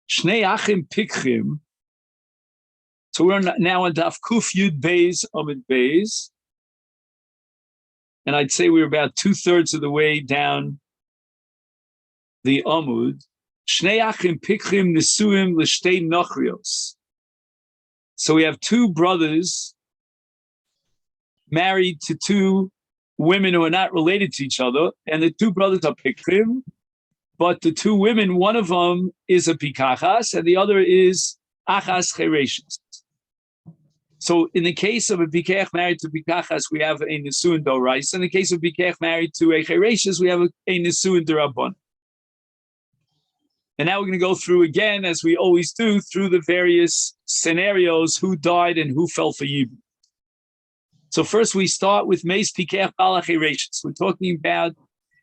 Shnei achim pikchim. So we're now on Daf Kuf Yud Beis Amid Beis. And I'd say we're about 2/3 of the way down the Amud. Shnei achim pikchim nesuim l'shtei nochrios. So we have two brothers married to two women who are not related to each other, and the two brothers are pikchim, but the two women, one of them is a pikachas, and the other is achas chereshes. So in the case of a pikach married to pikachas, we have a nesuin doraisa. In the case of pikach married to a chereshes, we have a nesuin derabban. And now we're going to go through again, as we always do, through the various scenarios, who died and who fell for Yibum. So first we start with Meis Pikech Bal HaChereshes. We're talking about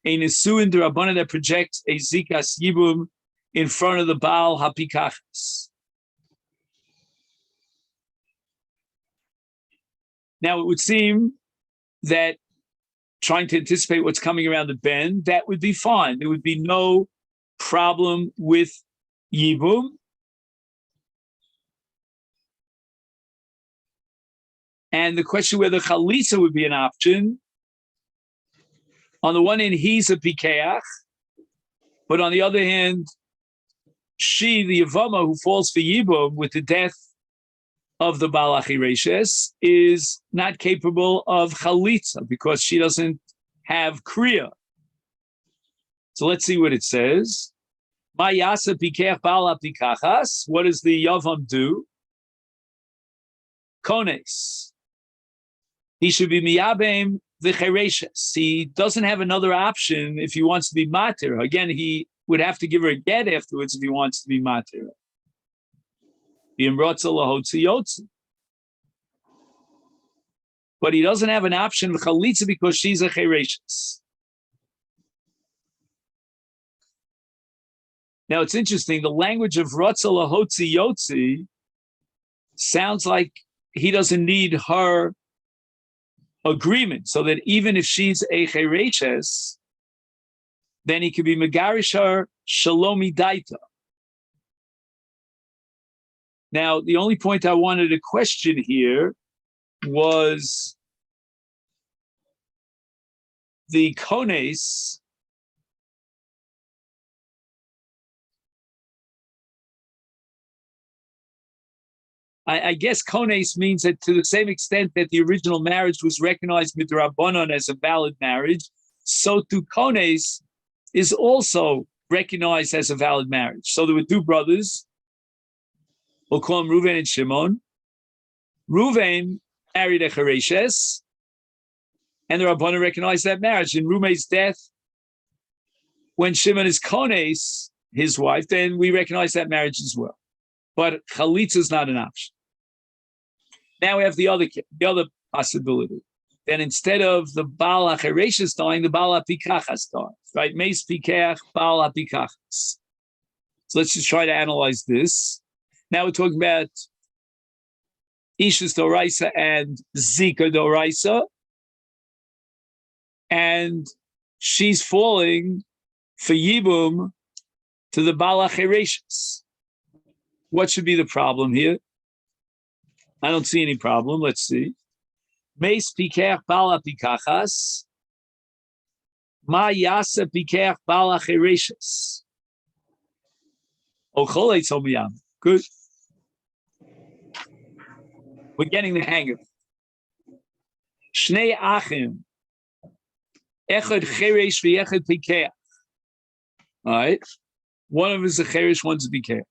a Nesuin D'Rabbanan that projects a Zikas Yibum in front of the Baal HaPikachas. Now it would seem that trying to anticipate what's coming around the bend, that would be fine. There would be no problem with Yibum. And the question whether Chalitza would be an option, on the one hand, he's a Pikeach, but on the other hand, she, the Yevamot, who falls for Yibum with the death of the Baal HaChereshes, is not capable of Chalitza because she doesn't have Kriya. So let's see what it says. Ma yasa Pikeach Baal HaPikachas. What does the Yavam do? Kones. He should be miyabem v'chereshes. He doesn't have another option if he wants to be matir. Again, he would have to give her a get afterwards if he wants to be matir. But he doesn't have an option of chalitza because she's a chereshes. Now it's interesting. The language of rotza lahotzi yotzi sounds like he doesn't need her agreement, so that even if she's a chereshes, then he could be megarish her shalomi daita. Now, the only point I wanted to question here was the kones. I guess kones means that to the same extent that the original marriage was recognized midrabanan as a valid marriage, so too kones is also recognized as a valid marriage. So there were two brothers, we'll call them Reuven and Shimon. Reuven married a chereshes, and the Rabbanan recognized that marriage. In Reuven's death, when Shimon is kones, his wife, then we recognize that marriage as well. But chalitza is not an option. Now we have the other possibility. Then instead of the Baal HaChereshes dying, the Baal HaPikachas dies, right? Meis Pikech, Baal HaPikachas. So let's just try to analyze this. Now we're talking about Ishus Doraisa and Zika Doraisa. And she's falling for Yibum to the Baal HaChereshes. What should be the problem here? I don't see any problem. Let's see. Meis Pikech Baal HaPikachas. Ma Yasa Pikech Baal HaChereshes. Ocholei Tzomiyam. Good. We're getting the hang of it. Shnei Achim. Echad Cheresh v'Echad Pikech. All right. One of them is a Cheresh, one's a Pikech.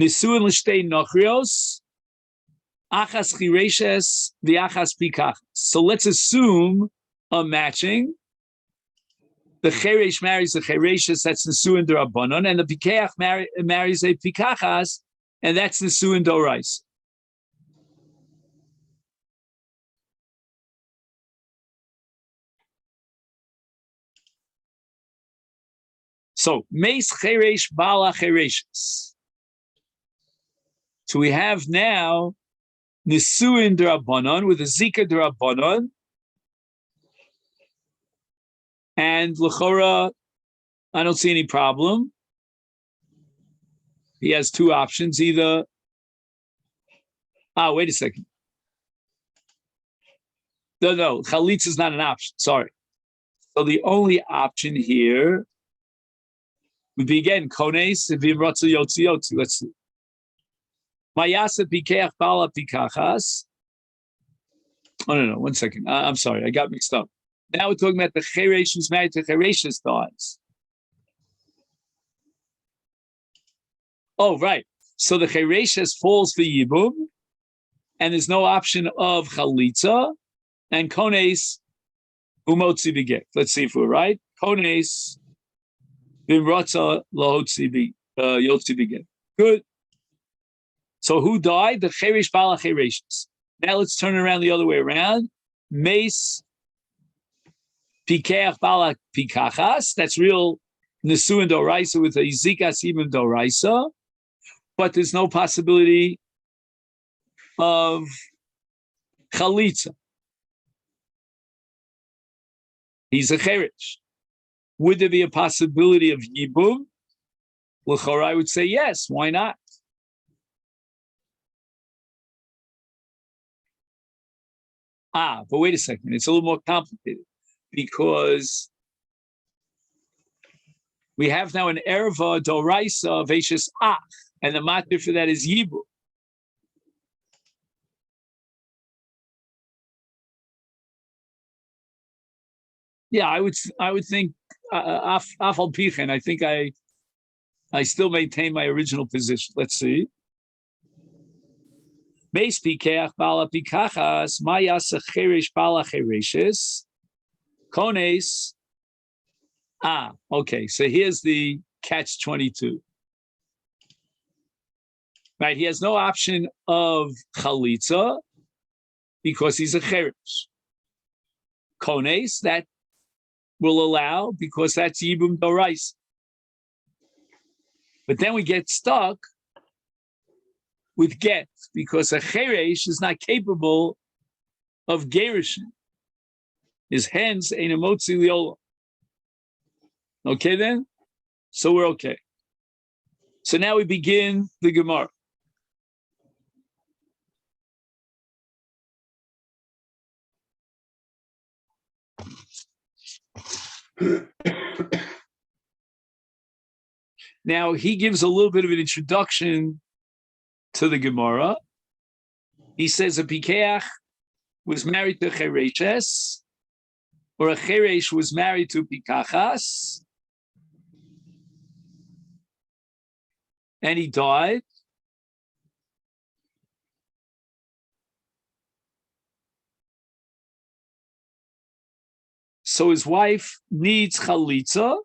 Nisuin l'shtei nochrios, achas chireshes, v'achas pikachas. So let's assume a matching. The cheresh marries the chereshes, that's nisuin d'Rabbanan, and the pikach marries a pikachas, and that's nisuin d'Oraisa. So meis cheresh bala chereshes. So we have now Nisuin D'Rabbanan with a Zika D'Rabbanan, and L'chora, I don't see any problem. he has two options. Either, wait a second. No, chalitza is not an option. Sorry. So the only option here would be again kones v'imrotzu yotzi yotzi. Let's see. Mayasa pikeach bala pikachas. Oh no, 1 second. I'm sorry, I got mixed up. Now we're talking about the cheresh who's married to cheresh's dies. Oh, right. So the chereshes falls for yibum, and there's no option of chalitza, and kones umotzi beget. Let's see if we're right. Kones bimrotza lahotzi yotzi beget. Good. So who died? The cheresh bala chereshes. Now let's turn it around the other way around. Mace pikeach bala pikachas. That's real nesuin doraisa with a zikas even doraisa, but there's no possibility of chalitza. He's a cheresh. Would there be a possibility of yibum? L'chora, I would say yes. Why not? But wait a second. It's a little more complicated because we have now an erva doraisa of Eishes Ach, and the matter for that is yibu. Yeah, I would think afal pichen. I think I still maintain my original position. Let's see. Beis pikeach bala pikachas mayasa cheresh bala chereshes kones. Okay. So here's the catch-22. Right, he has no option of chalitza because he's a cheresh. Kones, that will allow because that's yibum dorais. But then we get stuck with get because a cheresh is not capable of gerushin. His hands ain't a motzi liola. Okay then? So we're okay. So now we begin the Gemara. Now he gives a little bit of an introduction to the Gemara. He says a pikeach was married to chereshes, or a cheresh was married to pikachas, and he died. So his wife needs chalitza.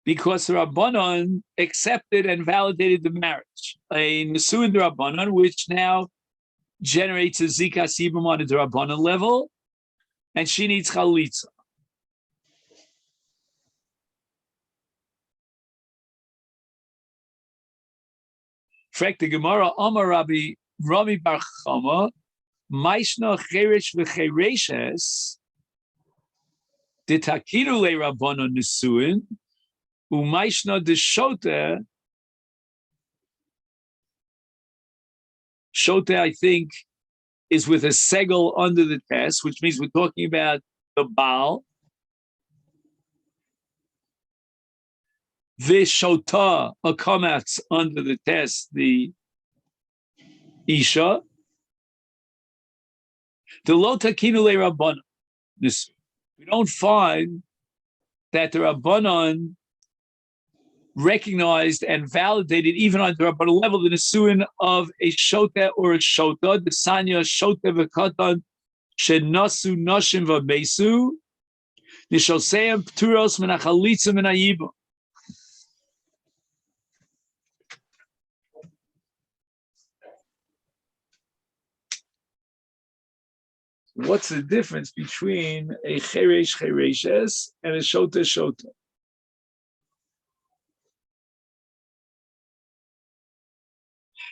Because the Rabbanon accepted and validated the marriage. A Nesuin Rabbanon, which now generates a Zika Sibam on a Rabbanon level, and she needs Chalitza. Frek the Gemara, Amar Rabbi Rami Bar Chama, Maishna Cheresh v'Chereshes, Ditakiru le Rabbanon Nesuin, Umaishna de Shote. Shote, I think, is with a segel under the test, which means we're talking about the Baal. Vishota, a komats under the test, the Isha. The Lotakinu le Rabbanon. We don't find that the Rabbanon recognized and validated, even on the Rabbanon level, the Nesuin of a Shota or a Shota, the Sanya Shota v'Katan, Shenasu Noshim v'Besu, Nishoseim Pturos Menachalitza Menayiba. What's the difference between a Cheresh Chereshes and a Shota Shota?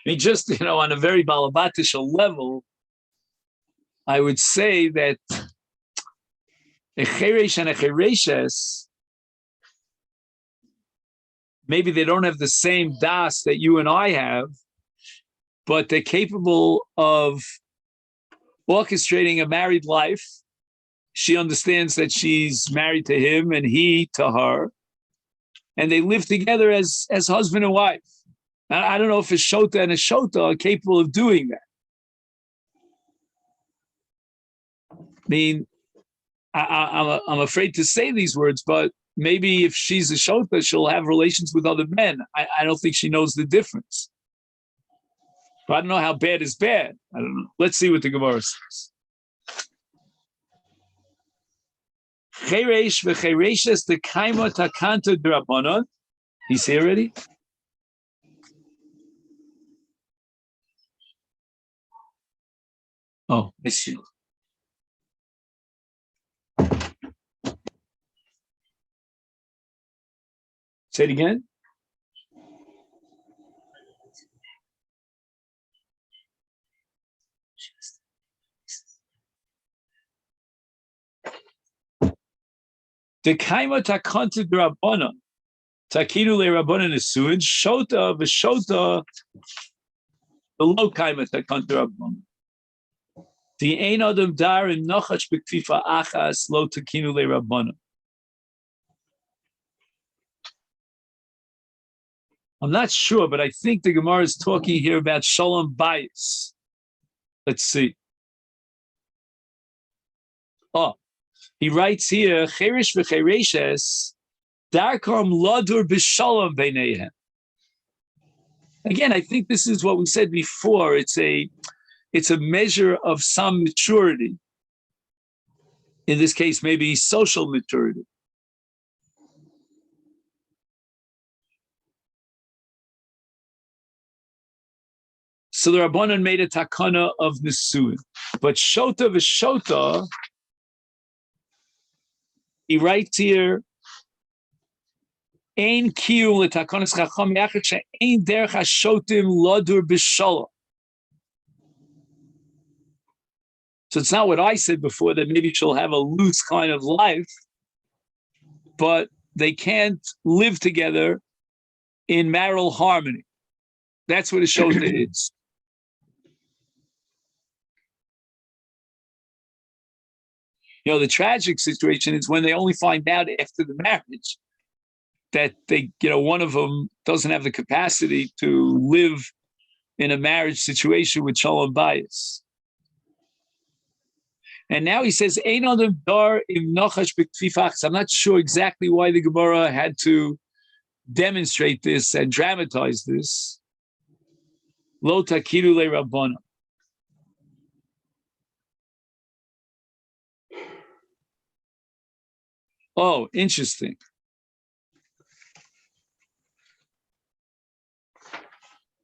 I mean, just, on a very balabatish level, I would say that A cheresh and a chereshes, maybe they don't have the same das that you and I have, but they're capable of orchestrating a married life. She understands that she's married to him and he to her, and they live together as husband and wife. I don't know if a shota and a shota are capable of doing that. I mean, I'm afraid to say these words, but maybe if she's a shota, she'll have relations with other men. I don't think she knows the difference. But I don't know how bad is bad. I don't know. Let's see what the Gemara says. Cheresh v'chereshes the kaima takanta d'Rabbanan. He's here already? Oh, I see. Say it again. The kaima takanta d'Rabbanan. Takidu le-Rabbanan nesuin. Shota v'shota below kaima takanta d'Rabbanan. The ein adam dar in nachash b'kfifa achas lo takinu le-Rabbanan. I'm not sure, but I think the Gemara is talking here about Shalom Bayis. Let's see. Oh, he writes here, Cheresh v'chereshes, darkam ladur b'shalom b'neihem. Again, I think this is what we said before. It's a measure of some maturity. In this case, maybe social maturity. So the Rabbanan made a takana of Nisuin. But Shota v'Shota, he writes here, Ein kiyum l'takanas chacham yachid she'ein derech hashotim ladur b'shalom. So it's not what I said before, that maybe she'll have a loose kind of life, but they can't live together in marital harmony. That's what a shota is. The tragic situation is when they only find out after the marriage that one of them doesn't have the capacity to live in a marriage situation with shalom bayis. And now he says, Ein adam dar im nachash b'kfifach. I'm not sure exactly why the Gemara had to demonstrate this and dramatize this. Lo takiru le-Rabbanan. Oh, interesting.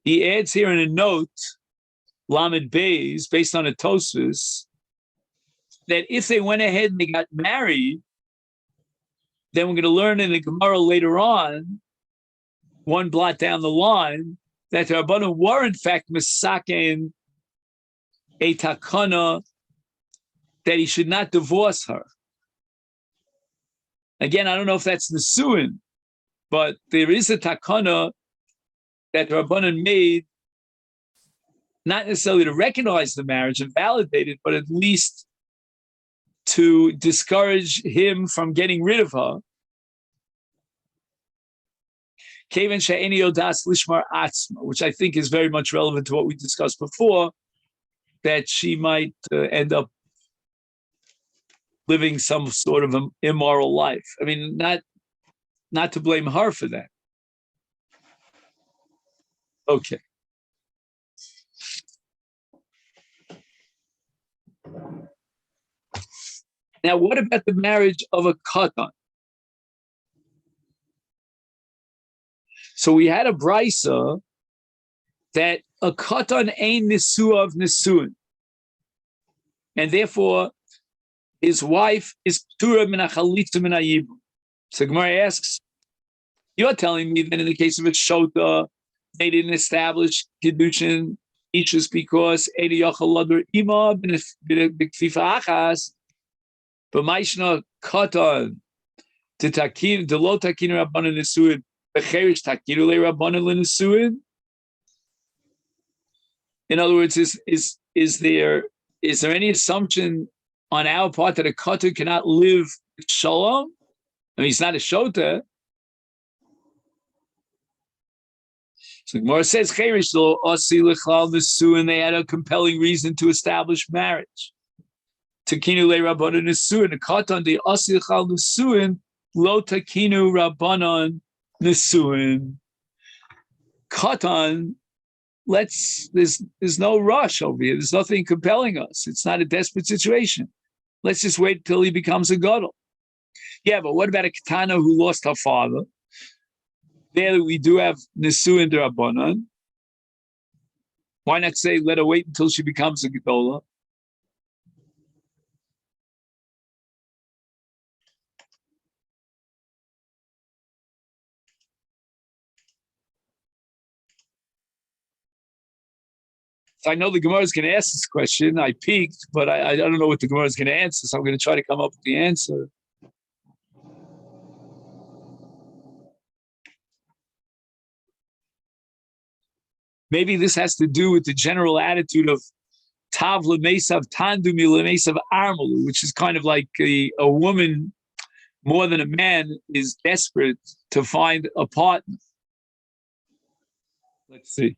He adds here in a note, Lamed Beis, based on a Tosfos, that if they went ahead and they got married, then we're going to learn in the Gemara later on, one blot down the line, that the Rabbanan were in fact misaken a takana that he should not divorce her. Again, I don't know if that's Nesuin, but there is a takana that Rabbanan made, not necessarily to recognize the marriage and validate it, but at least to discourage him from getting rid of her. Which I think is very much relevant to what we discussed before, that she might end up living some sort of an immoral life. I mean, not to blame her for that. Okay. Now, what about the marriage of a katan? So we had a brisa that a katan ain't nisua of nisuin, and therefore his wife is ptura min hachalitza min hayibum. So Gemara asks, you're telling me that in the case of a shota, they didn't establish kedushin just because edi yachal ladur ima b'kfifa achas. But Maishna Katan to Takin, the low Takin Rabbanan Nisuin, the Cherish Takiru Le Rabbanan Nisuin. In other words, is there any assumption on our part that a Katan cannot live Shalom? I mean, he's not a Shota. So Gemara says, Cherish lo Asi Lechlal Nisuin, they had a compelling reason to establish marriage. Takinu le Rabbanan Nisuin, a Katan de Asi Lechlal Nisuin, lo Takinu Rabbanan Nisuin. Katan, there's no rush over here. There's nothing compelling us. It's not a desperate situation. Let's just wait till he becomes a gadol. Yeah, but what about a Ketana who lost her father? There we do have Nisuin D'Rabbanan. Why not say let her wait until she becomes a Gedola? So I know the Gemara is going to ask this question. I peeked, but I don't know what the Gemara is going to answer, so I'm going to try to come up with the answer. Maybe this has to do with the general attitude of Tav L'Mesav Tandumi L'Mesav Armalu, which is kind of like a woman more than a man is desperate to find a partner. Let's see.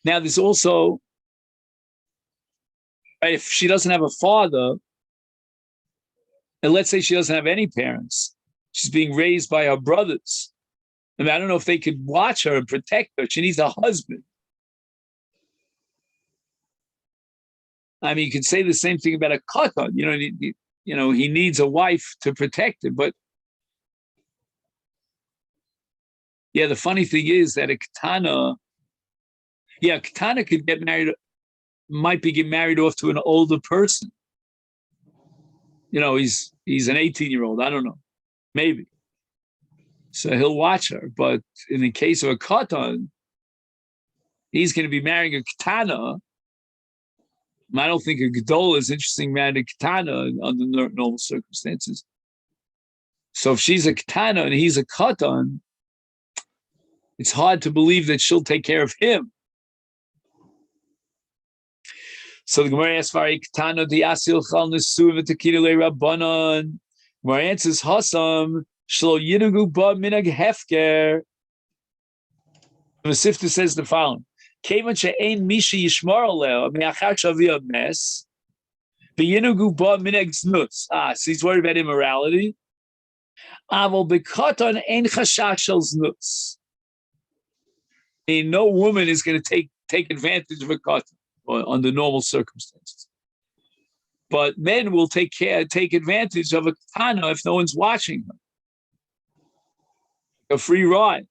Now, there's also, if she doesn't have a father, and let's say she doesn't have any parents, she's being raised by her brothers. I mean, I don't know if they could watch her and protect her. She needs a husband. I mean, you could say the same thing about a katan. He needs a wife to protect him. But yeah, the funny thing is that a katana could get married, might be getting married off to an older person. He's an 18-year-old. I don't know, maybe. So he'll watch her. But in the case of a katan, he's going to be marrying a katana. I don't think a gedola is interesting marrying a katana under normal circumstances. So if she's a katana and he's a katan, it's hard to believe that she'll take care of him. So the Gemara asks, "Vari katana di asil chal nesu v'tekinu leRabbanan." Gemara answers, "Hasam shlo yinugu ba minag hefker." The Masechet says the following: "Kevan she'ein mishi yishmar aleo me'achar shavia mes v'yinugu ba minag znutz." So he's worried about immorality. Aval bekatan ein chashash shel znutz. No woman is going to take advantage of a katan under normal circumstances. But men will take advantage of a katana if no one's watching them. A free ride.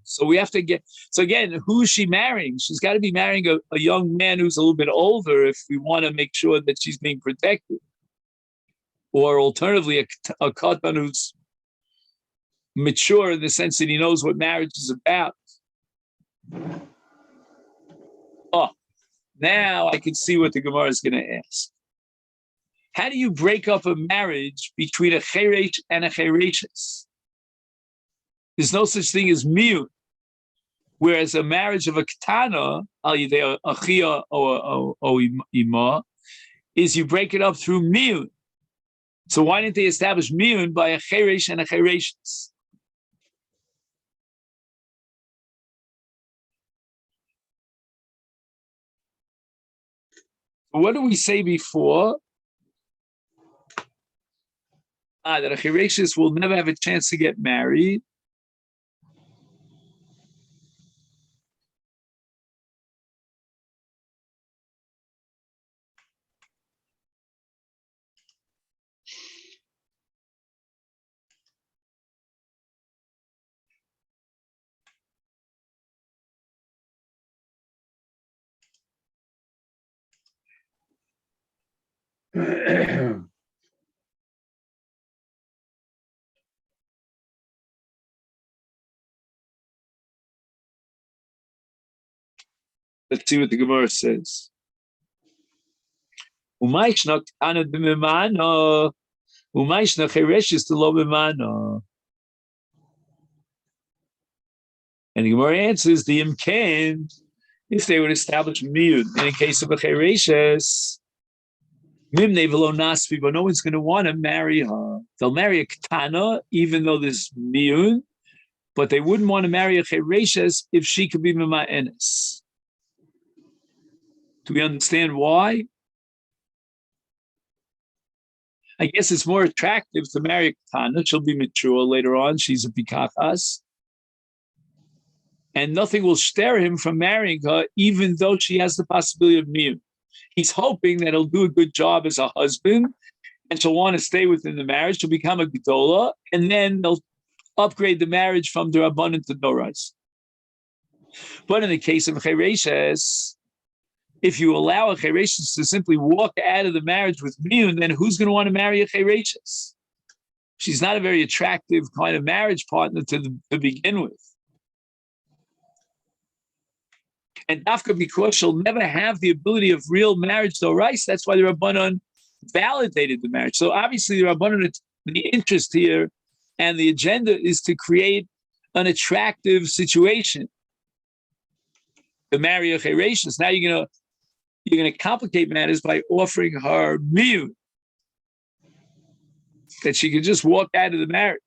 So we have to so again, who is she marrying? She's got to be marrying a young man who's a little bit older if we want to make sure that she's being protected. Or alternatively, a katan who's mature in the sense that he knows what marriage is about. Now I can see what the Gemara is going to ask. How do you break up a marriage between a cheresh and a chereshes? There's no such thing as miyun. Whereas a marriage of a katana, al-yidei achia or ima, is you break it up through miyun. So why didn't they establish miyun by a cheresh and a chereshes? What did we say before? That a chereshes will never have a chance to get married. Let's see what the Gemara says. Umayshna Kana Bimimano, Umayshna Chereshes to Lobimano. And the Gemara answers the Imken, if they would establish Miyud. In the case of a Chereshes, Mimne Velo Naspi, but no one's going to want to marry her. They'll marry a Ketana, even though there's Miyud, but they wouldn't want to marry a Chereshes if she could be Mima Enes. Do we understand why? I guess it's more attractive to marry a Ketana. She'll be mature later on. She's a Pikachas. And nothing will stir him from marrying her, even though she has the possibility of Miyud. He's hoping that he'll do a good job as a husband, and she'll want to stay within the marriage. She'll become a Gedola, and then they'll upgrade the marriage from the Rabbanan to Dorais. But in the case of Chereshes, if you allow a Chereshes to simply walk out of the marriage with Miyun, then who's going to want to marry a Chereshes? She's not a very attractive kind of marriage partner to begin with. And Dafka, because she'll never have the ability of real marriage Dorais, that's why the Rabbanan validated the marriage. So obviously the Rabbanan, the interest here and the agenda is to create an attractive situation to marry a Chereshes. Now you're gonna complicate matters by offering her Miyud, that she can just walk out of the marriage.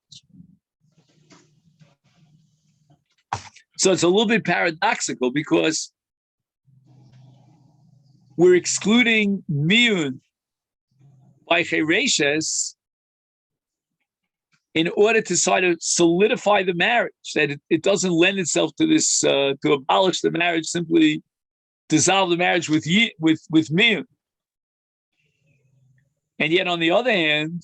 So it's a little bit paradoxical because we're excluding Miyud by Chereshes in order to try to solidify the marriage, that it doesn't lend itself to this, to abolish the marriage, simply dissolve the marriage with Miyud. And yet on the other hand,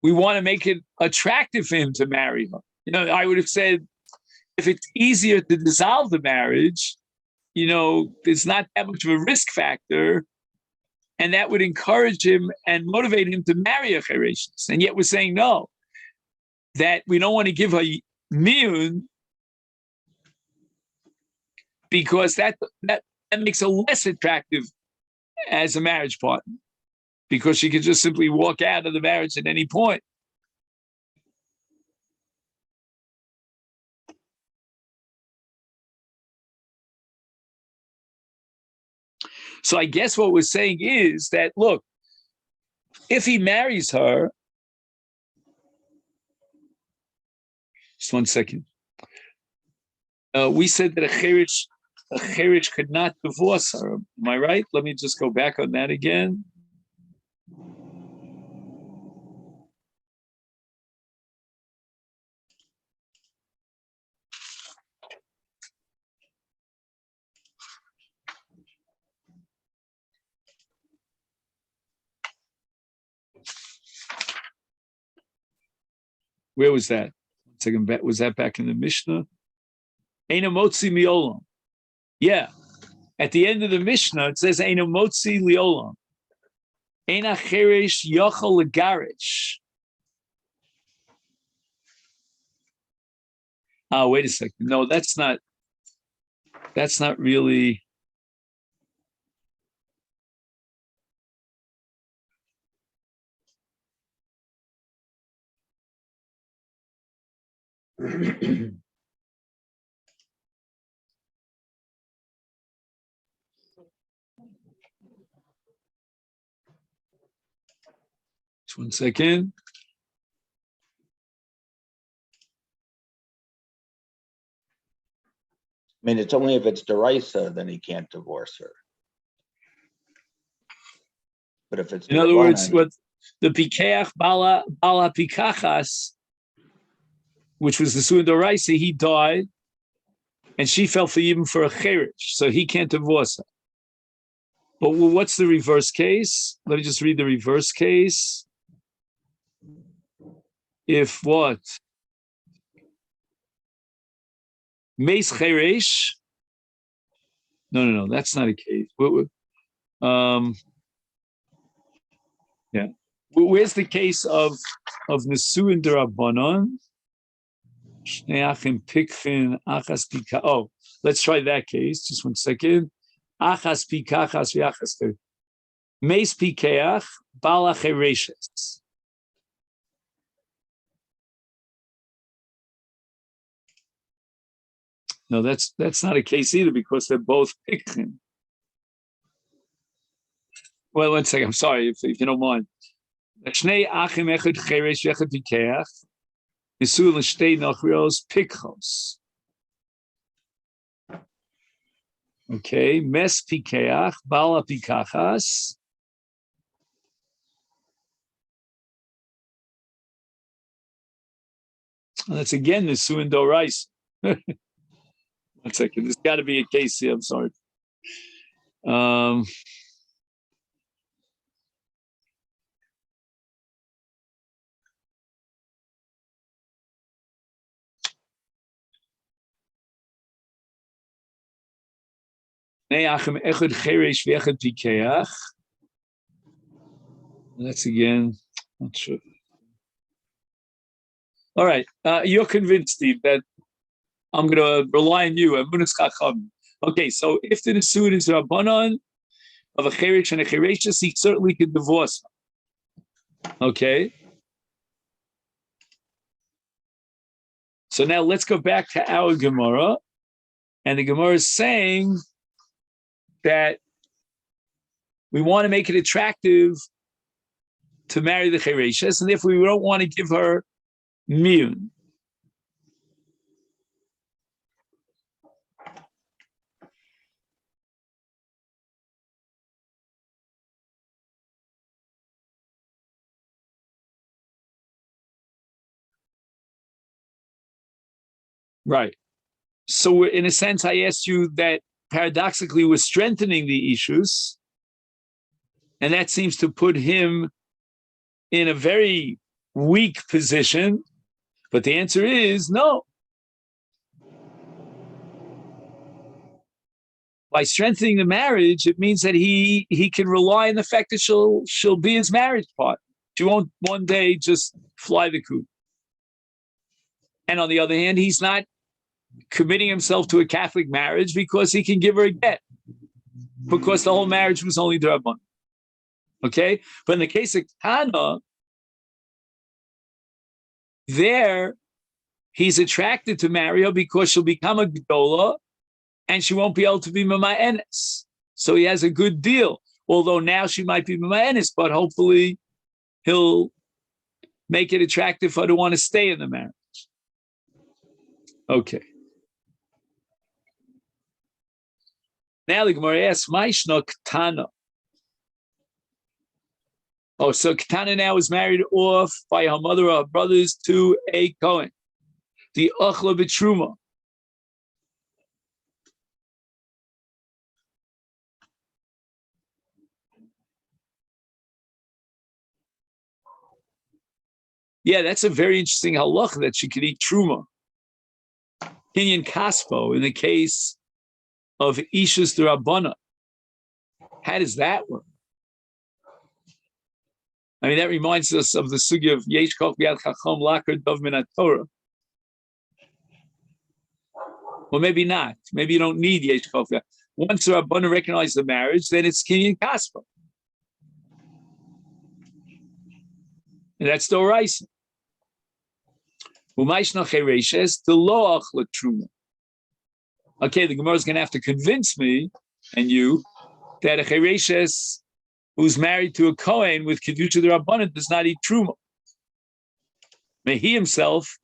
we want to make it attractive for him to marry her. I would have said, if it's easier to dissolve the marriage, it's not that much of a risk factor, and that would encourage him and motivate him to marry a Chereshes. And yet we're saying no, that we don't want to give her Miyun because that makes her less attractive as a marriage partner, because she could just simply walk out of the marriage at any point. So I guess what we're saying is that, look, if he marries her, just one second. We said that a Cherish could not divorce her. Am I right? Let me just go back on that again. Where was that? Second, was that back in the Mishnah? Eina motzi miolam. Yeah. At the end of the Mishnah, it says Eina motzi liolam. Eina cheresh yochel legarish. Oh, wait a second. No, that's not really. Just one second. I mean, it's only if it's Derisa, then he can't divorce her. But if it's in other words, what the Pikeach Bala Pikachas, which was the Suin Doraisa, he died, and she fell for even for a Cherish, so he can't divorce her. But what's the reverse case? Let me just read the reverse case. If what? Meis Cheresh? No, that's not a case. Yeah. Where's the case of Nesuin Derabanan? Oh, let's try that case. Just one second. Achas pikachas v'achas keresh. Meis pikeach bala chereshes. No, that's not a case either because they're both pikchim. Well, one second. I'm sorry if you don't mind. Shnei achim echad cheresh v'echad pikeach. Isul shtei nachrios pikchos. Okay, mes pikeach bala pikachas. And that's again the suin dorais. 1 second. There's got to be a case here. I'm sorry. That's again, not sure. All right, you're convinced, Steve, that I'm going to rely on you. Okay, so if the Nisuin is Rabbanon of a Cheresh and a Chereshes, he certainly could divorce her. Okay. So now let's go back to our Gemara. And the Gemara is saying that we want to make it attractive to marry the Chereshes, and if we don't want to give her miyun. Right. So in a sense, I asked you that paradoxically we're strengthening the issues, and that seems to put him in a very weak position. But the answer is no. By strengthening the marriage, it means that he can rely on the fact that she'll be his marriage partner. She won't one day just fly the coop. And on the other hand, he's not committing himself to a Catholic marriage because he can give her a get, because the whole marriage was only d'Rabbanan. Okay? But in the case of Tana, there he's attracted to marry her because she'll become a Gedola and she won't be able to be Mama'enes. So he has a good deal. Although now she might be Mama'enes, but hopefully he'll make it attractive for her to want to stay in the marriage. Okay. Now the Gemara asks, Maishna Ketana. Oh, so Ketana now is married off by her mother or her brothers to a Kohen. The Ochla B'Truma. Yeah, that's a very interesting halacha that she could eat Truma. Kinyan Kaspo in the case of Ishus D'Rabbana. How does that work? I mean, that reminds us of the sugya of Yesh Koch B'Yad Chacham Lakar Dov Min HaTorah. Well, maybe not. Maybe you don't need Yesh Koch B'Yad. Once the Rabbana recognize the marriage, then it's Kinyan Kaspo. And that's the Oraisa. Okay, the Gemara is going to have to convince me and you that a Chereshes who's married to a Kohen with Kedusha D'Rabbanan does not eat Truma. May he himself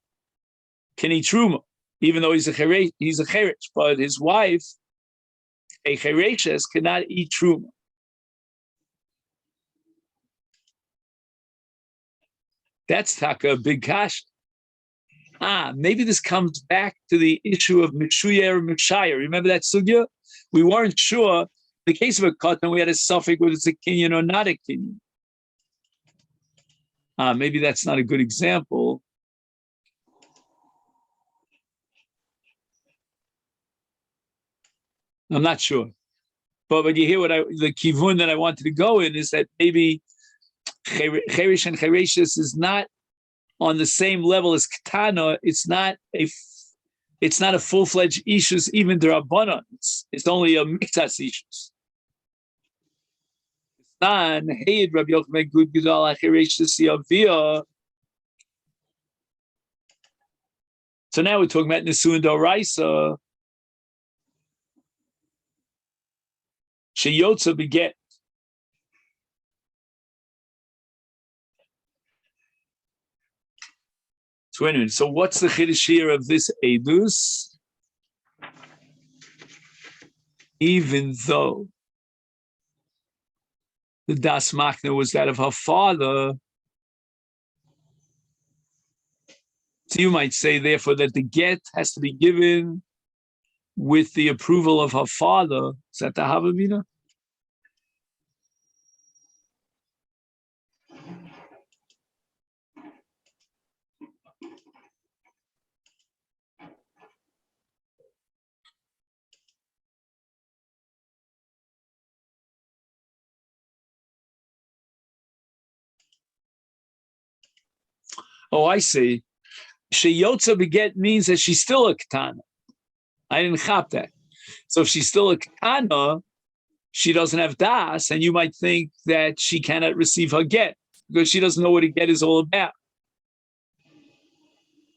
can eat Truma, even though he's a Cheresh, but his wife, a Chereshes, cannot eat Truma. That's taka a big kash. Maybe this comes back to the issue of Mishuyer or Mishayir. Remember that sugya? We weren't sure. In the case of a cotton, we had a suffix whether it's a kinyan or not a kinyan. Maybe that's not a good example. I'm not sure. But when you hear the kivun that I wanted to go in is that maybe Cheresh and Chereshes is not on the same level as Ketana. It's not it's not a full-fledged ishus, even D'Rabbanan. It's only a miktas ishus. So now we're talking about Nesuin D'Oraisa. Sheyotza beget. So anyway, so what's the chiddush here of this edus? Even though the das machna was that of her father, so you might say, therefore, that the get has to be given with the approval of her father. Is that the Havamina? Oh, I see. Sheyotza beget means that she's still a katana. I didn't chop that. So if she's still a katana, she doesn't have das, and you might think that she cannot receive her get because she doesn't know what a get is all about.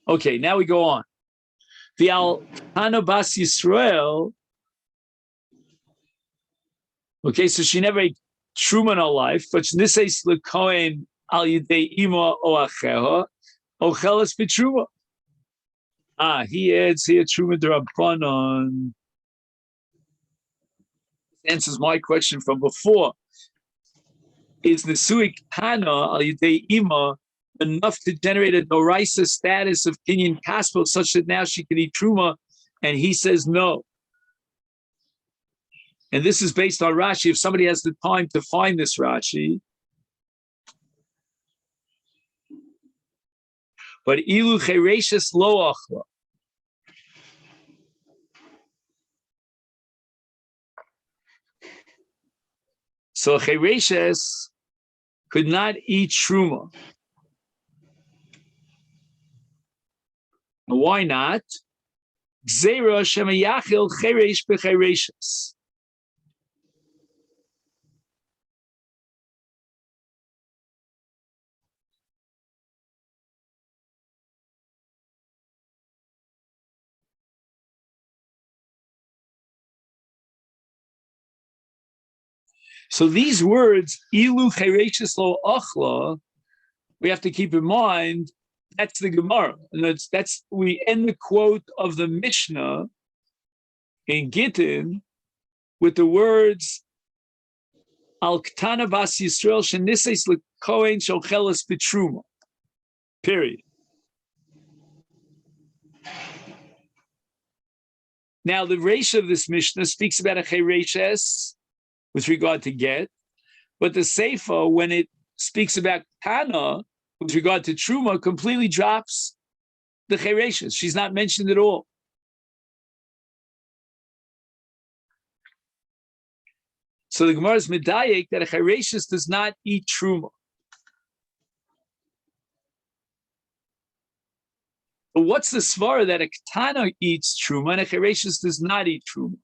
Okay, now we go on. The al katana bas Yisrael. Okay, so she never ate truma in her life, but niseis lekohen al yidei ima o acheha ochelas b'truma. He adds here truma d'Rabbanan. Answers my question from before. Is Nesui Kana al Yidei Ima enough to generate a Doraisa status of Kinyan Kaspo such that now she can eat Truma? And he says no. And this is based on Rashi. If somebody has the time to find this Rashi. But Ilu Chereshes Lo Achla. So Chereshes could not eat Truma. Why not? Gzeira shemayachil cheresh b'chereshes. So these words, ilu chereshes lo achla, we have to keep in mind, that's the Gemara. And that's we end the quote of the Mishnah in Gittin with the words Al Ktana Bas Yisrael Shenises LeKohen Shocheles B'Truma. Period. Now the Reisha of this Mishnah speaks about a chereshes with regard to get, but the Seifa, when it speaks about Kana with regard to Truma, completely drops the chereshes. She's not mentioned at all. So the Gemara is medayek that a chereshes does not eat Truma. But what's the svara that a Ketana eats Truma and a chereshes does not eat Truma?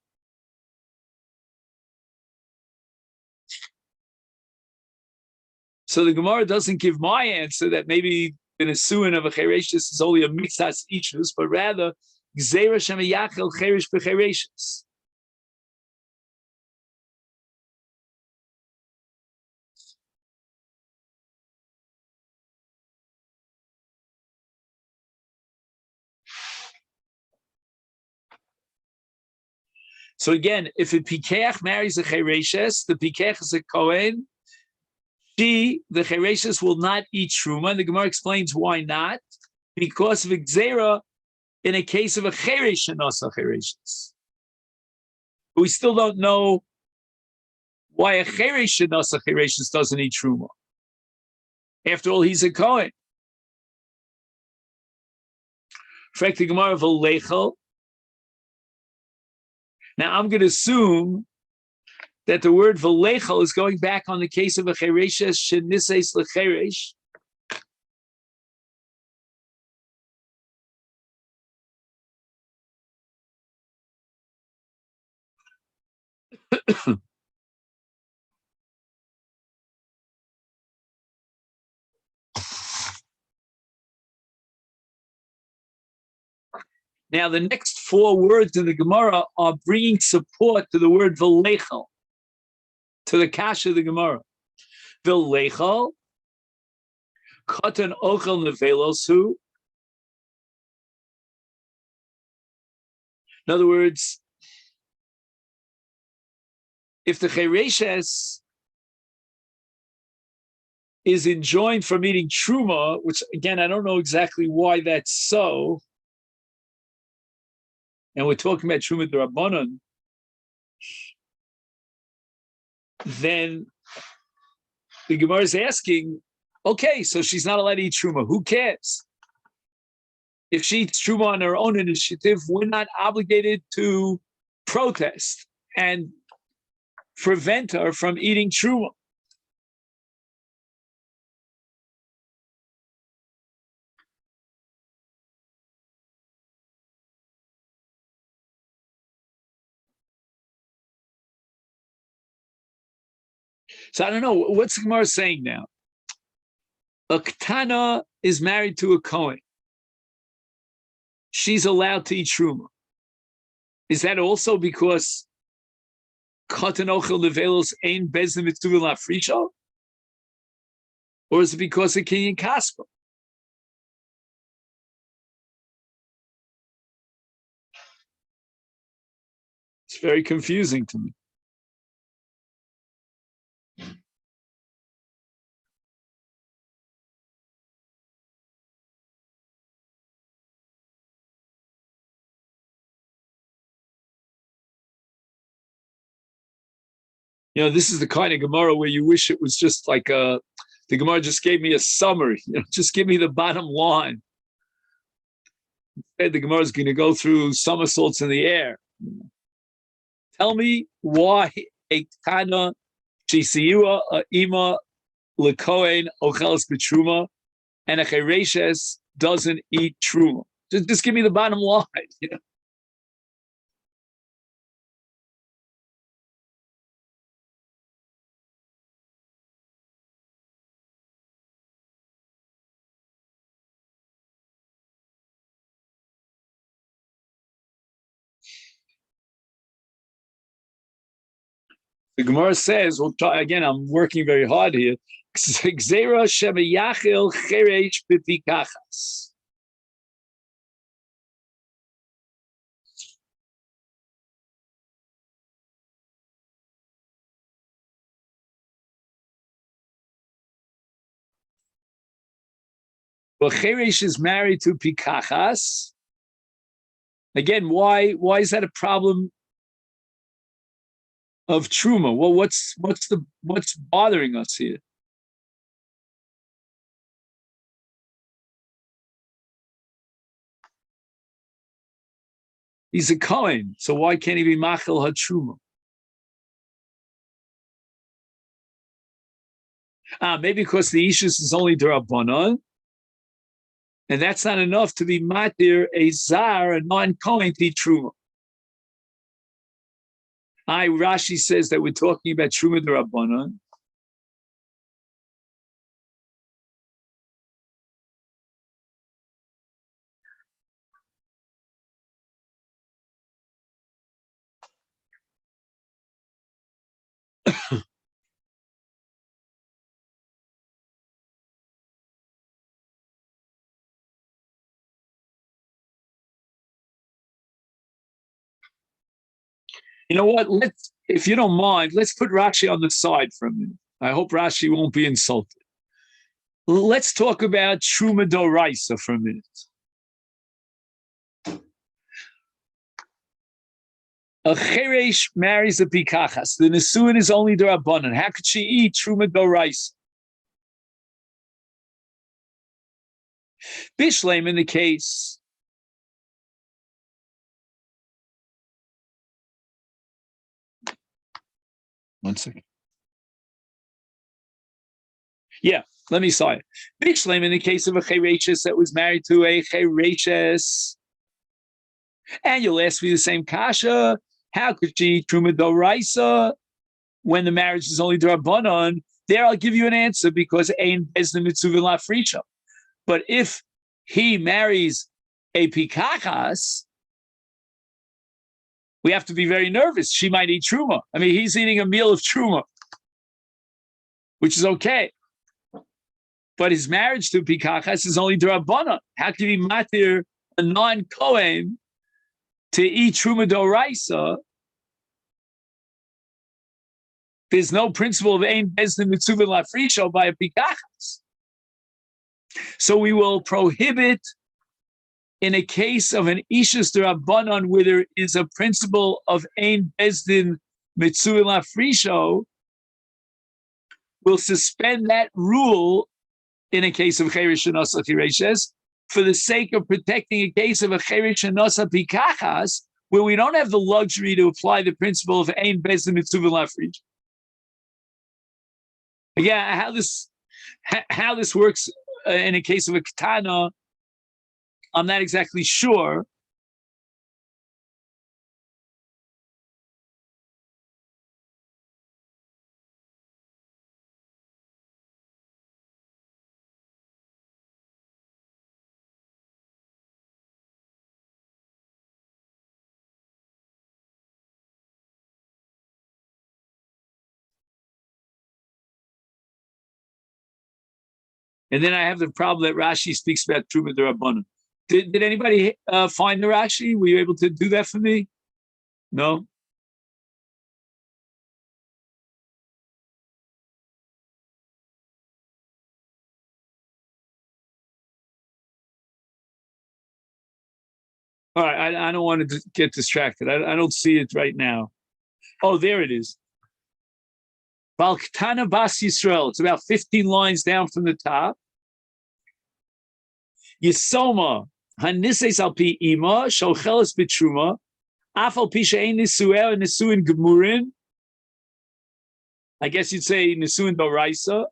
So the Gemara doesn't give my answer that maybe the nesuin of a chereshes is only a mixas ichus, but rather gzeira shemayachel cheresh b'chereshes. So again, if a pikeach marries a chereshes, the pikeach is a kohen. The chereshes will not eat truma. The Gemara explains why not. Because of gzeira in a case of a cheresh and also chereshes. We still don't know why a cheresh and also chereshes doesn't eat truma. After all, he's a kohen. Frek the Gemara of a lechel. Now I'm going to assume that the word v'lechel is going back on the case of a chereshes shenises lecheresh. Now, the next four words in the Gemara are bringing support to the word v'lechel, to the kasha of the Gemara. V'lechel, katan ochel nevelosu. In other words, if the chereshes is enjoined from eating truma, which again, I don't know exactly why that's so, and we're talking about truma d'Rabbanan, then the Gemara is asking, okay, so she's not allowed to eat truma. Who cares? If she eats truma on her own initiative, we're not obligated to protest and prevent her from eating truma. So I don't know, what's the Gemara saying now? A Ketana is married to a Kohen. She's allowed to eat truma. Is that also because Katan Ochel Nevelos Ein Bezim Mitzvah Lafrisha? Or is it because of Kinyan Kaspa? It's very confusing to me. You know, this is the kind of Gemara where you wish it was just like the Gemara just gave me a summary. You know, just give me the bottom line. Instead, the Gemara is going to go through somersaults in the air. Tell me why a Tana Shisiua Ima Lekohen Ocheles B'Truma and a Chereshes doesn't eat Truma. Just give me the bottom line. You know? The Gemara says, we'll try again, I'm working very hard here. Gzeira shemeyachil cheresh b'pikachas. Well, cheresh is married to pikachas. Again, why is that a problem of truma? Well, what's bothering us here? He's a Kohen, so why can't he be machil hatruma? Maybe because the ishus is only d'Rabbanan, and that's not enough to be matir a zar, a non-Kohen, to eat truma. Rashi says that we're talking about truma d'Rabbanan. You know what? If you don't mind, let's put Rashi on the side for a minute. I hope Rashi won't be insulted. Let's talk about Truma Doraisa for a minute. A Cheresh marries a Pikachas. The Nesuin is only D'Rabbanan. How could she eat Truma Doraisa? Bishlem in the case. One second. Yeah, let me say it. Bishlem in the case of a Chereshes that was married to a Chereshes. And you'll ask me the same kasha. How could she eat truma doraisa when the marriage is only d'Rabbanan? There, I'll give you an answer because ein bezdin mitzuvah lafrisha. But if he marries a pikachas, we have to be very nervous. She might eat truma. I mean, he's eating a meal of truma, which is okay. But his marriage to pikachas is only d'Rabbanan. How can he matir a non-kohen to eat truma doraisa? There's no principle of ein bezdin mitzuvah lafrisha by a pikachas. So we will prohibit in a case of an ishus d'Rabbanan where there is a principle of ein bezdin mitzuvah lafrisha, we'll suspend that rule in a case of cheresh shenasa chireshes for the sake of protecting a case of a cheresh shenasa pikachas where we don't have the luxury to apply the principle of ein bezdin mitzuvah lafrisha. Again, how this works in a case of a katana, I'm not exactly sure. And then I have the problem that Rashi speaks about Truma D'Rabbanan. Did anybody find the Rashi? Were you able to do that for me? No? All right, I don't want to get distracted. I don't see it right now. Oh, there it is. Balktana Bas Yisrael. It's about 15 lines down from the top. Yisoma Hanises al pi ima shocheles bitruma afal pi she'ein nisuel nisuin gemurin. I guess you'd say nisuin doraisa.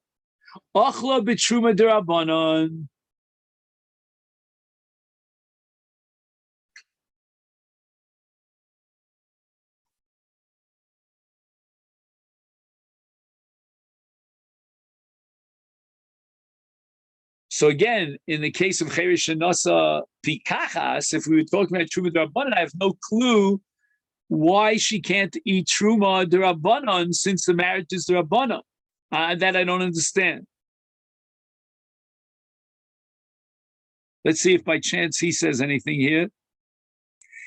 Ochla bitruma d'Rabbanan. So again, in the case of cheresh shenasa pikachas, if we were talking about truma d'Rabbanan, I have no clue why she can't eat truma d'Rabbanan since the marriage is d'Rabbanan. That I don't understand. Let's see if by chance he says anything here.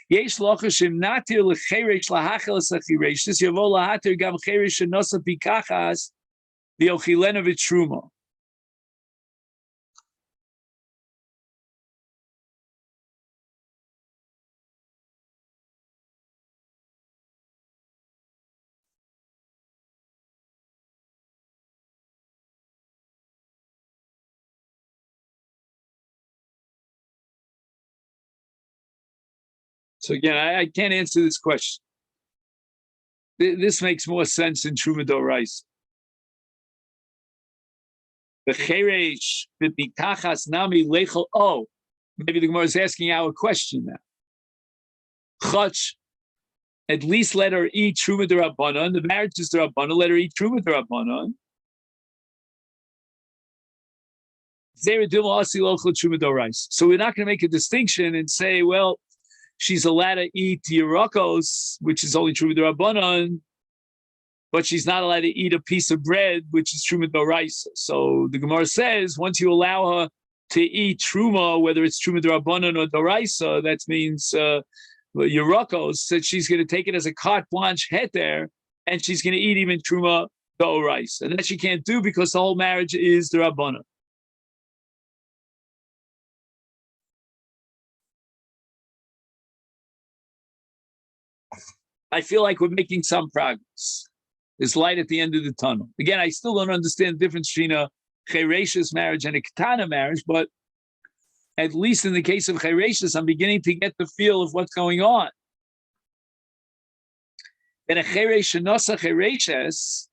Yesh lochashim natir lecheresh lahachelas achireshis yavo lahatir gam cheresh shenasa pikachas v'ochilena v'truma. So again, I can't answer this question. This makes more sense in Truma D'Oraisa. The cheresh b'pikachas nami lechol. Oh, maybe the Gemara is asking our question now. Chach, at least let her eat Truma D'Rabbanan. The marriage is D'Rabbanan. Let her eat Truma D'Rabbanan. So we're not going to make a distinction and say, well, she's allowed to eat Yerakos, which is only Truma D'Rabbanan, but she's not allowed to eat a piece of bread, which is Truma D'Oraisa. So the Gemara says, once you allow her to eat Truma, whether it's Truma D'Rabbanan or D'Oraisa, that means Yerakos, that she's going to take it as a carte blanche heter, and she's going to eat even Truma D'Oraisa. And that she can't do because the whole marriage is D'Rabbanan. I feel like we're making some progress. There's light at the end of the tunnel. Again, I still don't understand the difference between a chereshes marriage and a katana marriage, but at least in the case of chereshes, I'm beginning to get the feel of what's going on. In a cheresh shenasa chereshes,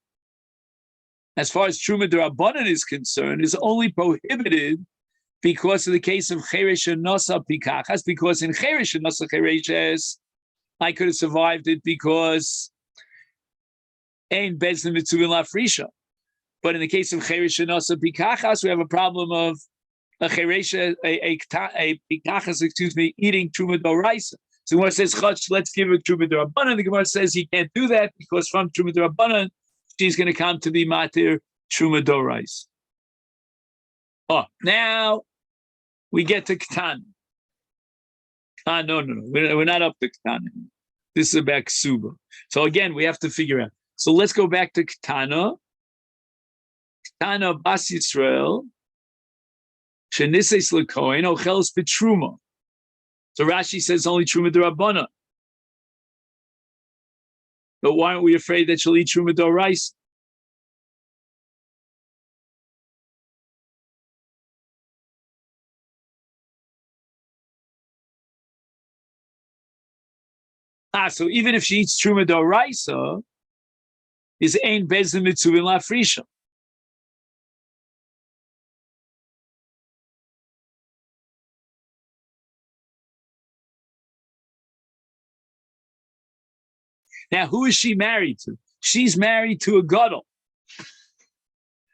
as far as Truma D'Rabbanan is concerned, is only prohibited because of the case of cheresh shenasa pikachas, because in cheresh shenasa chereshes, I could have survived it because Ein Bezdin Mitzuvin Lafrisha. But in the case of Cheresh and Asa Pikachas, we have a problem of a Cheresh, a Pikachas, eating Truma Doraisa. So the Gemara says, Chach, let's give her Truma Dorabanan. The Gemara says he can't do that because from Truma Dorabanan, she's going to come to be Matir Truma Doraisa. Oh, now we get to Ktan. No. We're not up to Ktan. This is about Ksuba. So again, we have to figure out. So let's go back to Ketana. Ketana Bas Yisrael. Shenises Lekohen Ocheles Betruma. So Rashi says only Truma D'Rabbana. But why aren't we afraid that she'll eat Truma D'Oraisa? So even if she eats Truma D'Oraisa, is Ein Bezdin Mitzuvin Lafrisha. Now, who is she married to? She's married to a gadol.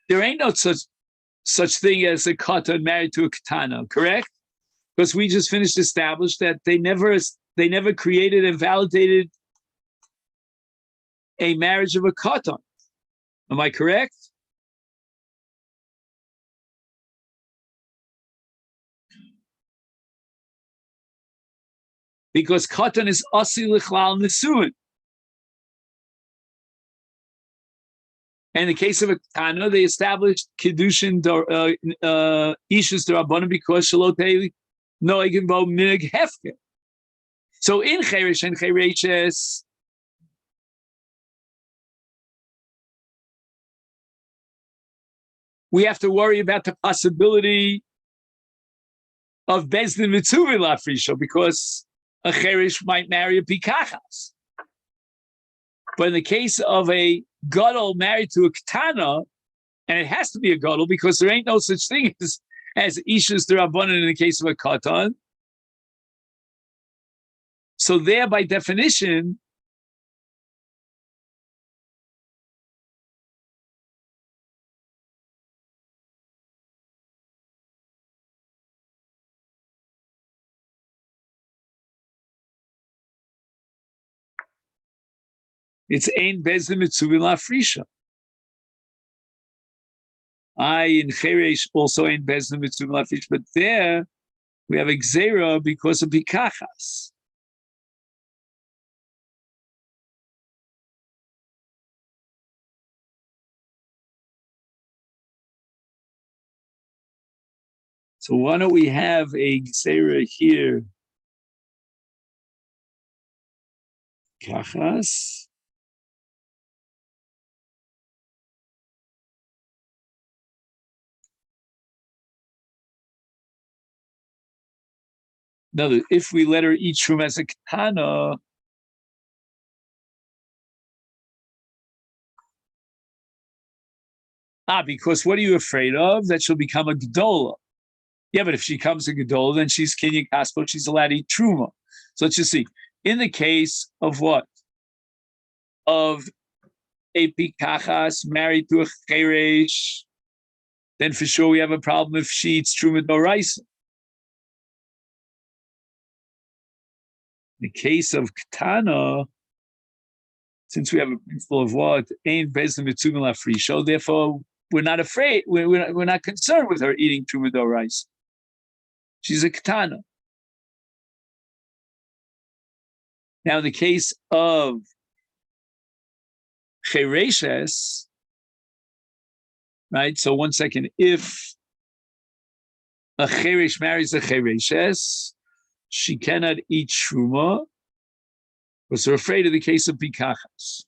There ain't no such thing as a katan married to a katana, correct? Because we just finished established that they never created and validated a marriage of a katan. Am I correct? Because katan is asi lichlal nesuin. In the case of a katana, they established kiddushin ishus d'Rabbanan because shalotei noegin bo minig hefker. So in cheresh and chereshes, we have to worry about the possibility of bezdin mitzuvin lafrisha because a cheresh might marry a pikachas. But in the case of a gadol married to a katana, and it has to be a gadol because there ain't no such thing as ishus d'Rabbanan in the case of a katan. So there, by definition, it's ein bezdin mitzuvin lafrisha. In cheresh also ein bezdin mitzuvin lafrisha, but there we have exera because of pikachas. So why don't we have a exera here? Kachas. Now, if we let her eat shum as a katana, because what are you afraid of? That she'll become a gedola. Yeah, but if she comes a gedola, then she's kinyan kaspo, she's allowed to eat truma. So let's just see. In the case of what? Of a pikachas married to a cheresh, then for sure we have a problem if she eats truma doraisa. In the case of katana, since we have a principle of what ain't bezdin mitzuvin lafrisha, therefore we're not afraid. We're not concerned with her eating truma doraisa. She's a katana. Now, in the case of chereshes, right? So 1 second. If a cheresh marries a chereshes, she cannot eat truma because they're afraid of the case of pikachas.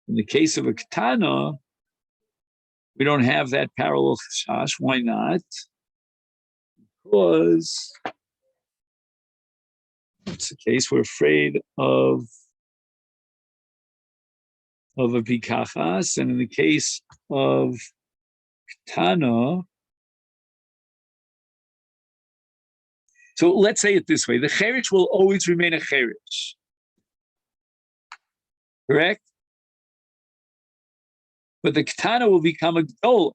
In the case of a katana, we don't have that parallel chash. Why not? Because it's the case we're afraid of of a pikachas, and in the case of Tana, so let's say it this way: the cherish will always remain a cherish, correct? But the Ketana will become a Gdola.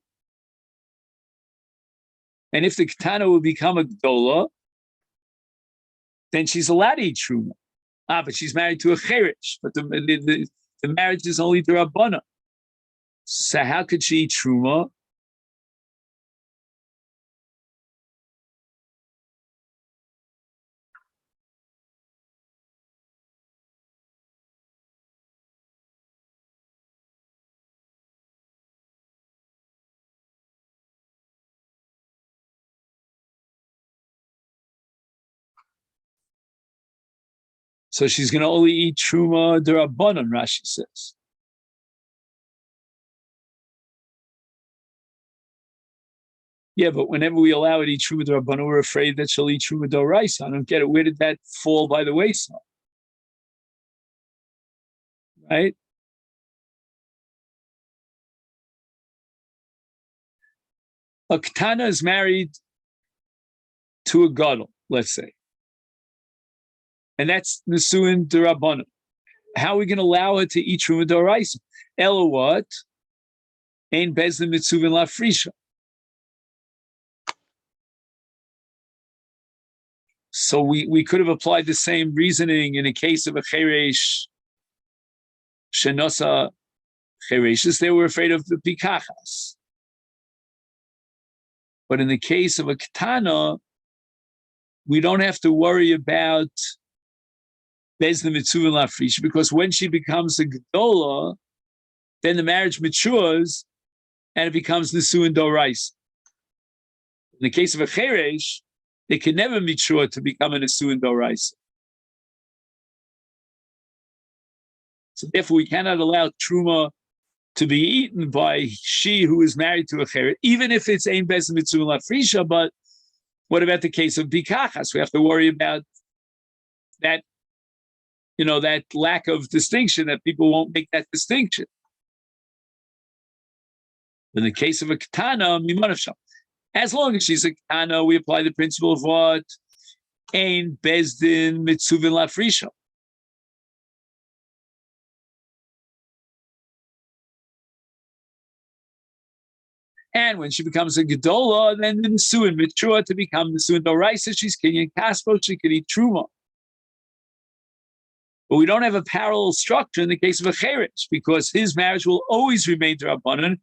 And if the Ketana will become a Gdola, then she's allowed to eat Truma. But she's married to a Cherish. But the marriage is only to Rabbana. So how could she eat Truma? So she's going to only eat Truma D'Rabbanan, Rashi says. Yeah, but whenever we allow her to eat Truma D'Rabbanan, we're afraid that she'll eat Truma D'Oraisa. I don't get it. Where did that fall by the wayside? Right? A Ketana is married to a Gadol, let's say. And that's Nesuin D'Rabbanan. How are we going to allow her to eat Truma D'Oraisa? Ela what? Ein Bezdin Mitzuvin Lafrisha. So we could have applied the same reasoning in a case of a Cheresh Shenosa Chereshes. They were afraid of the Pikachas. But in the case of a Ketana, we don't have to worry about Bezdin Mitzuvin Lafrisha, because when she becomes a Gedola, then the marriage matures and it becomes Nesuin D'Oraisa. In the case of a Cheresh, they can never mature to become a Nesuin D'Oraisa. So therefore, we cannot allow Truma to be eaten by she who is married to a Cheresh, even if it's Ein Bezdin Mitzuvin Lafrisha. But what about the case of Bikachas? We have to worry about that, that lack of distinction, that people won't make that distinction. In the case of a Ketana, Mimanavsham, as long as she's a Ketana, we apply the principle of what? Ein Bezdin Mitzuvin Lafrisha. And when she becomes a Gedola, then the Nesuin mature to become Nesuin D'Oraisa. She's Kinyan Kaspo, she can eat Truma. But we don't have a parallel structure in the case of a Cheresh, because his marriage will always remain D'Rabbanan.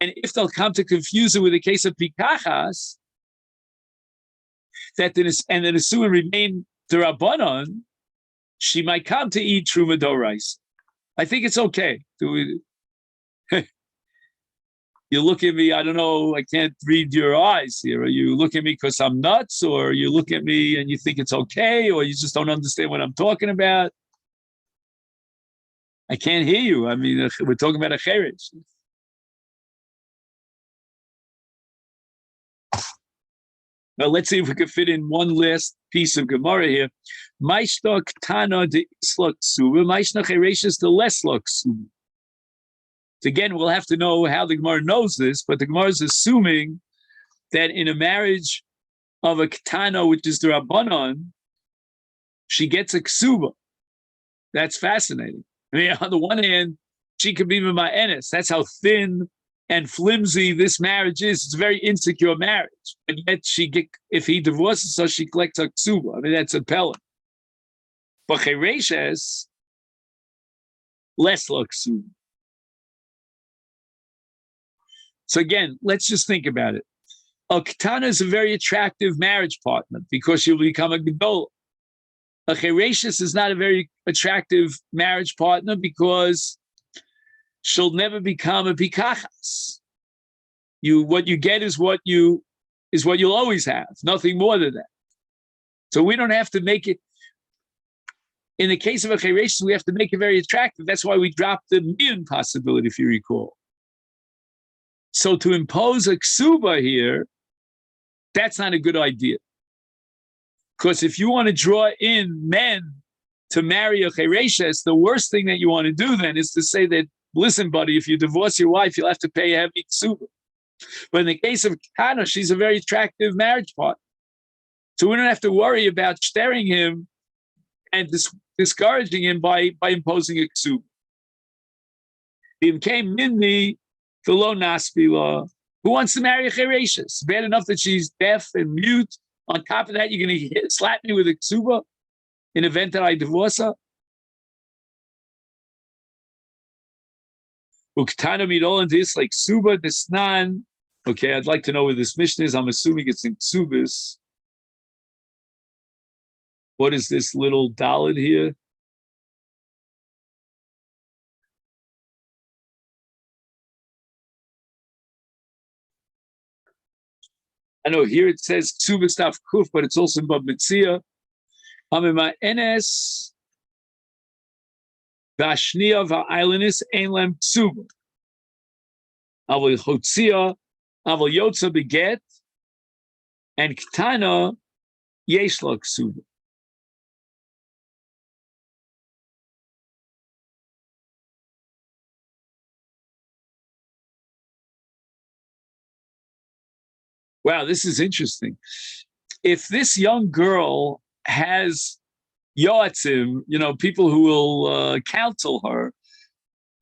And if they'll come to confuse it with the case of Pikachas, and the Nesuin remain D'Rabbanan, she might come to eat Truma D'Oraisa. I think it's okay. You look at me, I don't know, I can't read your eyes here. Are you looking at me because I'm nuts, or you look at me and you think it's okay, or you just don't understand what I'm talking about? I can't hear you. I mean, we're talking about a Cheresh. Now, let's see if we can fit in one last piece of Gemara here. Maishta Ketana de Isla Ksuba, Maishna Chereshes de Lesla Ksuba. Again, we'll have to know how the Gemara knows this, but the Gemara is assuming that in a marriage of a Ketana, which is the Rabbanon, she gets a Ksuba. That's fascinating. I mean, on the one hand, she could be my Ennis. That's how thin and flimsy this marriage is. It's a very insecure marriage. But yet if he divorces her, she collects a Ksuba. I mean, that's a Pella. But Chereshes, less Ksuba. So again, let's just think about it. A Ketana is a very attractive marriage partner because she'll become a Gedola. A Chereshes is not a very attractive marriage partner because she'll never become a Pikachas. What you get is what you'll always have, nothing more than that. So we don't have to make it. In the case of a Chereshes, we have to make it very attractive. That's why we dropped the Mian possibility, if you recall. So to impose a Ksuba here, that's not a good idea. Because if you want to draw in men to marry a Chereshes, the worst thing that you want to do then is to say that listen, buddy, if you divorce your wife, you'll have to pay a heavy ksuba. But in the case of Ketana, she's a very attractive marriage partner. So we don't have to worry about staring him and discouraging him by imposing a ksuba. He became minni the lo naspila. Who wants to marry a chereshes? Bad enough that she's deaf and mute. On top of that, you're going to slap me with a ksuba in event that I divorce her? Uktana midol into this like suba desnan. Okay, I'd like to know where this mission is. I'm assuming it's in Ksubis. What is this little dalit here? I know here it says Ksubis taf kuf, but it's also in Bab Mitzia. Hamima enes vashnia va'ailenis ein lem ksuba. Avol chotzia, avol yotza beget, and ktana yesh la ksuba. Wow, this is interesting. If this young girl has yoatzim, people who will counsel her,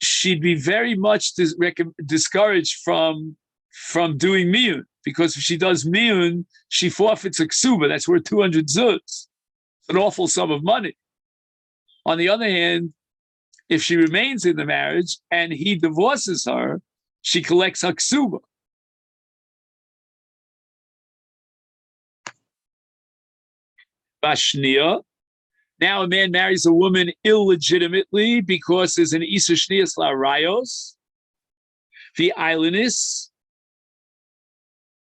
she'd be very much discouraged from doing miyun, because if she does miyun, she forfeits a ksuba. That's worth 200 zuz. It's an awful sum of money. On the other hand, if she remains in the marriage and he divorces her, she collects her ksuba. Bashnia. Now a man marries a woman illegitimately because there's an Isa Shnias La Rayos. The islandess.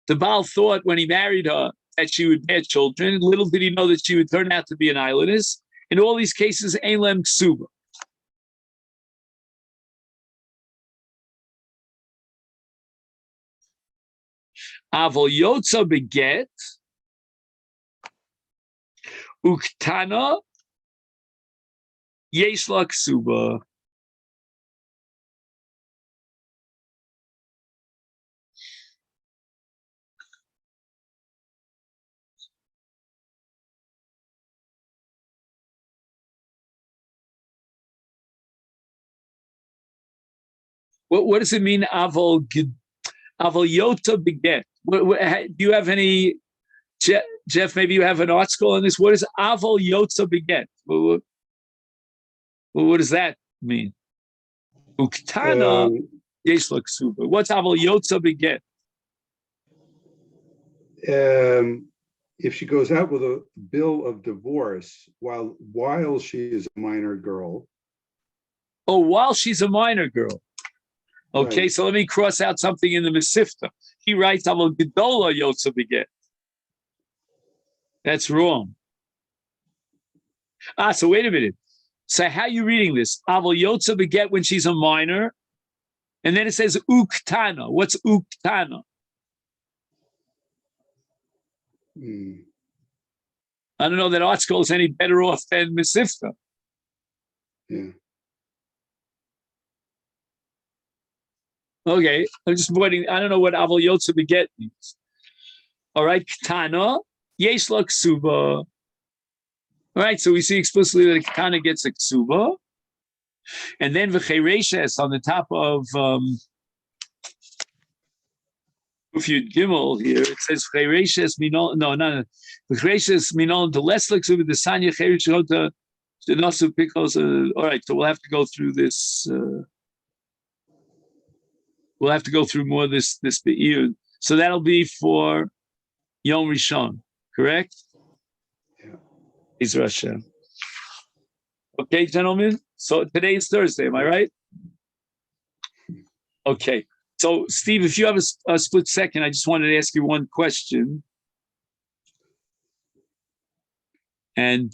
The Baal thought when he married her that she would bear children. Little did he know that she would turn out to be an islandess. In all these cases, Ein Lem Ksuba. Avol Yotza beget. Uktana yesh la ksuba. What does it mean? Avol yota beget. Do you have any? Jeff, maybe you have an article on this. What is avol yotza beget? What does that mean? Uktana yesh la ksuba. What's avol yotza beget? If she goes out with a bill of divorce while she is a minor girl. Oh, while she's a minor girl. Okay, Right. So let me cross out something in the Masifta. He writes avol gedola yotza beget. That's wrong. So wait a minute. So how are you reading this? Avol yotza beget when she's a minor, and then it says uktana. What's uktana? I don't know that article is any better off than Masifta. Yeah. Okay, I'm just pointing. I don't know what avol yotza beget means. All right, ktana yesh la ksuba. All right, so we see explicitly that ktana gets a ksuba, and then v'chereshes on the top of Ufyud Gimel here, it says v'chereshes minol. No. V'chereshes minol the less ksuba the sanya cheresh the nasu pickles. All right, so we'll have to go through this. We'll have to go through more of this be'ir. So that'll be for Yom Rishon, correct? Yeah. Israel Hashem. Okay, gentlemen. So today is Thursday, am I right? Okay. So, Steve, if you have a split second, I just wanted to ask you one question. And